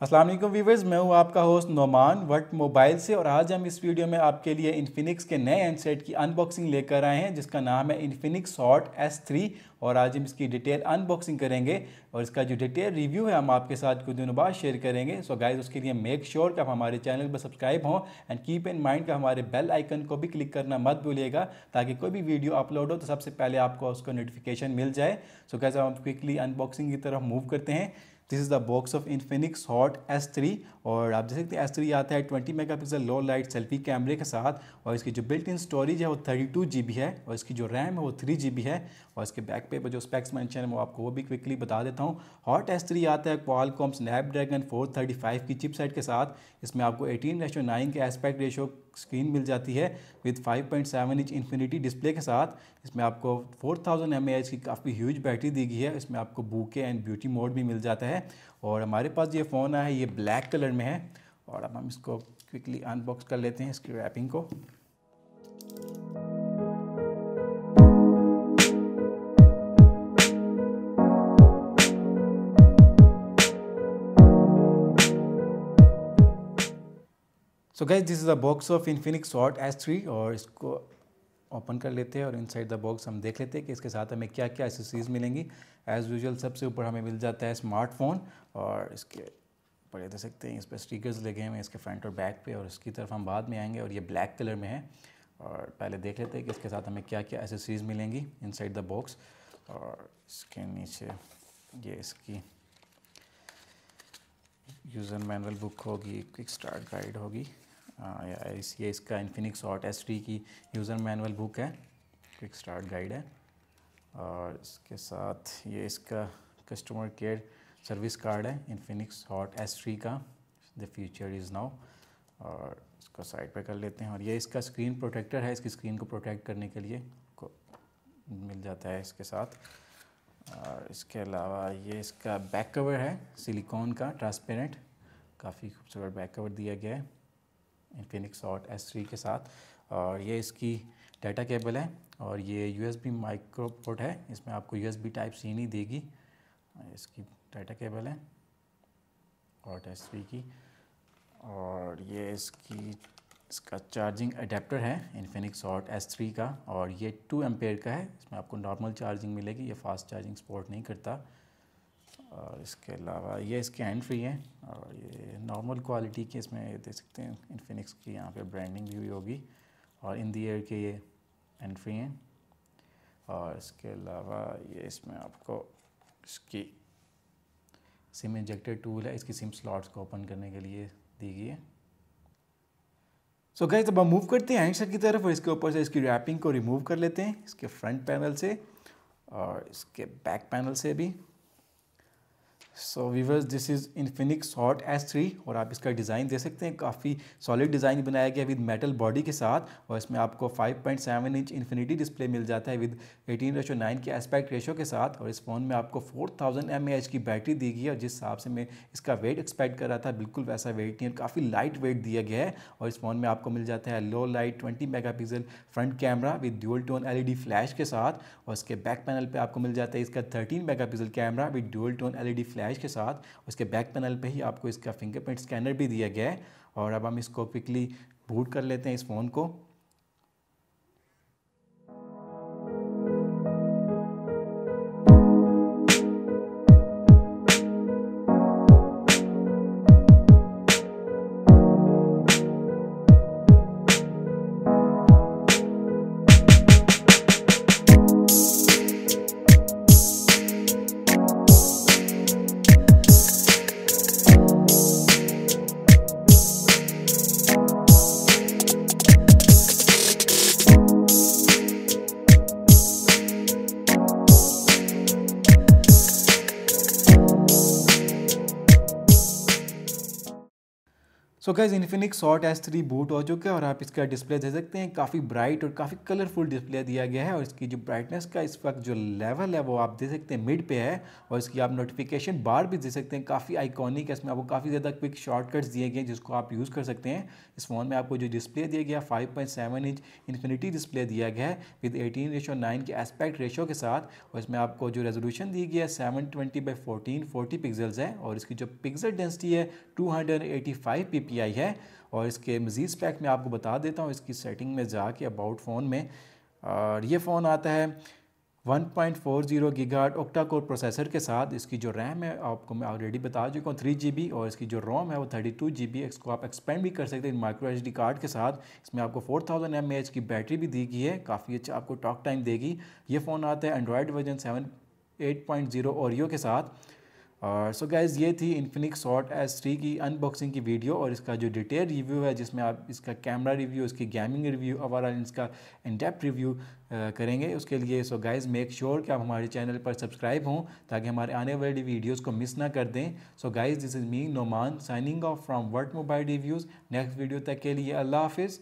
अस्सलाम वालेकुम व्यूवर्स, मैं हूं आपका होस्ट नोमान वर्ट मोबाइल से। और आज हम इस वीडियो में आपके लिए इन्फिनिक्स के नए हैंडसेट की अनबॉक्सिंग लेकर आए हैं जिसका नाम है इन्फिनिक्स हॉट S3। और आज हम इसकी डिटेल अनबॉक्सिंग करेंगे और इसका जो डिटेल रिव्यू है हम आपके साथ कुछ दिनों बाद शेयर करेंगे। सो गाइस, उसके लिए मेक श्योर कि आप हमारे चैनल पर सब्सक्राइब हों एंड कीप इन माइंड कि हमारे बेल आइकन को भी क्लिक करना मत भूलिएगा ताकि कोई भी वीडियो अपलोड हो तो सबसे पहले आपको उसका नोटिफिकेशन मिल जाए। सो गाइस, हम क्विकली अनबॉक्सिंग की तरफ मूव करते हैं। This is the box of Infinix hot S3। और आप देख सकते हैं S3 आता है 20 मेगापिक्सल लो लाइट सेल्फी कैमरे के साथ। और इसकी जो बिल्ट इन स्टोरेज है वो 32 GB है और इसकी जो रैम है वो 3 GB है। और इसके बैक पे जो स्पेक्स मेंशन है वो आपको वो भी क्विकली बता देता हूँ। हॉट S3 आता है क्वालकॉम स्नैपड्रैगन 435 की चिपसेट के साथ। इसमें आपको 18:9 के एस्पेक्ट रेशो स्क्रीन मिल जाती है विद 5.7 इंच इन्फिनिटी डिस्प्ले के साथ। इसमें आपको 4000 mAh की काफ़ी ह्यूज बैटरी दी गई है। इसमें आपको बूके एंड ब्यूटी मोड भी मिल जाता है। और हमारे पास ये फ़ोन है, ये ब्लैक कलर में है। और अब हम इसको क्विकली अनबॉक्स कर लेते हैं इसकी रैपिंग को। So guys, this is the box of Infinix hot S3 और इसको ओपन कर लेते हैं। और इनसाइड द बॉक्स हम देख लेते हैं कि इसके साथ हमें क्या क्या एक्सेसरीज मिलेंगी। एज़ यूजुअल सबसे ऊपर हमें मिल जाता है स्मार्टफोन। और इसके ऊपर देख सकते हैं इस पर स्टिकर्स लगे हुए हैं इसके फ्रंट और बैक पे। और इसकी तरफ हम बाद में आएंगे और ये ब्लैक कलर में है। और पहले देख लेते हैं कि इसके साथ हमें क्या क्या एक्सेसरीज मिलेंगी इनसाइड द बॉक्स। और इसके नीचे ये इसकी यूज़र मैनुअल बुक होगी, क्विक स्टार्ट गाइड होगी। ये इसका इन्फिनिक्स हॉट S3 की यूज़र मैनुअल बुक है, क्विक स्टार्ट गाइड है। और इसके साथ ये इसका कस्टमर केयर सर्विस कार्ड है इन्फिनिक्स हॉट S3 का, द फ्यूचर इज़ नाउ। और इसको साइड पे कर लेते हैं। और ये इसका स्क्रीन प्रोटेक्टर है, इसकी स्क्रीन को प्रोटेक्ट करने के लिए को मिल जाता है इसके साथ। और इसके अलावा ये इसका बैक कवर है सिलिकॉन का ट्रांसपेरेंट, काफ़ी खूबसूरत बैक कवर दिया गया है इन्फिनिक्स हॉट S3 के साथ। और ये इसकी डाटा केबल है और ये USB माइक्रो पोर्ट है, इसमें आपको USB Type-C नहीं देगी। इसकी डाटा केबल है हॉट S3 की। और ये इसका चार्जिंग अडेप्टर है इन्फिनिक्स हॉट S3 का। और ये 2 एम्पेयर का है, इसमें आपको नॉर्मल चार्जिंग मिलेगी, ये फास्ट चार्जिंग सपोर्ट नहीं करता। और इसके अलावा ये इसके हैंड फ्री हैं और ये नॉर्मल क्वालिटी के, इसमें देख सकते हैं इन्फिनिक्स की यहाँ पे ब्रांडिंग भी हुई होगी। और इन दी एयर के ये हैंड फ्री हैं। और इसके अलावा ये इसमें आपको इसकी सिम इंजेक्टर टूल है, इसकी सिम स्लॉट्स को ओपन करने के लिए दी गई है। सो गाइस, अब हम मूव करते हैं हैंडसेट की तरफ और इसके ऊपर से इसकी रैपिंग को रिमूव कर लेते हैं, इसके फ्रंट पैनल से और इसके बैक पैनल से भी। So viewers, this is Infinix hot S3 और आप इसका डिज़ाइन दे सकते हैं, काफ़ी सॉलिड डिज़ाइन बनाया गया विद मेटल बॉडी के साथ। और इसमें आपको 5.7 इंच इन्फिनिटी डिस्प्ले मिल जाता है विद 18:9 के एस्पेक्ट रेशो के साथ। और इस फ़ोन में आपको 4000 mAh की बैटरी दी गई है। और जिस हिसाब से मैं इसका वेट एक्सपेक्ट कर रहा था बिल्कुल वैसा वेट नहीं है, काफ़ी लाइट वेट दिया गया है। और इस फ़ोन में आपको मिल जाता है लो light 20 megapixel front camera with dual tone LED flash के साथ। और इसके बैक पैनल पर आपको मिल जाता है इसका 13 megapixel camera with dual tone LED flash के साथ। उसके बैक पैनल पे ही आपको इसका फिंगरप्रिंट स्कैनर भी दिया गया है। और अब हम इसको क्विकली बूट कर लेते हैं इस फ़ोन को। So guys Infinix hot S3 boot हो चुका है और आप इसका डिस्प्ले दे सकते हैं, काफ़ी ब्राइट और काफ़ी कलरफुल डिस्प्ले दिया गया है। और इसकी जो ब्राइटनेस का इस वक्त जो लेवल है वो आप दे सकते हैं मिड पे है। और इसकी आप नोटिफिकेशन बार भी दे सकते हैं, काफ़ी आइकॉनिक है। इसमें आपको काफ़ी ज़्यादा क्विक शॉर्टकट्स दिए गए हैं जिसको आप यूज़ कर सकते हैं। इस फ़ोन में आपको जो डिस्प्ले दिया गया 5.7 इंच इन्फिनिटी डिस्प्ले दिया गया है विद 18:9 के एस्पेक्ट रेशो के साथ। और इसमें आपको जो रेजोल्यूशन दी गई है 720x1440 पिक्सल्स है। और इसकी जो पिक्सल डेंसिटी है 285 ppi है। और इसके मज़ीद स्पेक मैं आपको बता देता हूँ इसकी सेटिंग में जाके अबाउट फ़ोन में। और ये फ़ोन आता है 1.40 गीगाहर्ट्ज़ ऑक्टा कोर प्रोसेसर के साथ। इसकी जो रैम है आपको मैं ऑलरेडी बता चुका हूँ 3 GB। और इसकी जो रोम है वो 32 GB। इसको आप एक्सपेंड भी कर सकते हैं माइक्रो SD कार्ड के साथ। इसमें आपको 4000 mAh की बैटरी भी दी गई है, काफ़ी अच्छा आपको टॉक टाइम देगी। ये फ़ोन आता है एंड्रॉयड वर्जन 7.8.0 ओरियो के साथ। और सो गाइज़ ये थी इन्फिनिक्स हॉट S3 की अनबॉक्सिंग की वीडियो और इसका जो डिटेल रिव्यू है जिसमें आप इसका कैमरा रिव्यू, इसकी गेमिंग रिव्यू, ओवरऑल इसका इन डेप्थ रिव्यू करेंगे। उसके लिए सो गाइज़ मेक श्योर कि आप हमारे चैनल पर सब्सक्राइब हों ताकि हमारे आने वाली वीडियोज़ को मिस ना कर दें। So guys this is me Noman signing off from world mobile reviews. Next video तक के लिए अल्लाह हाफिज़।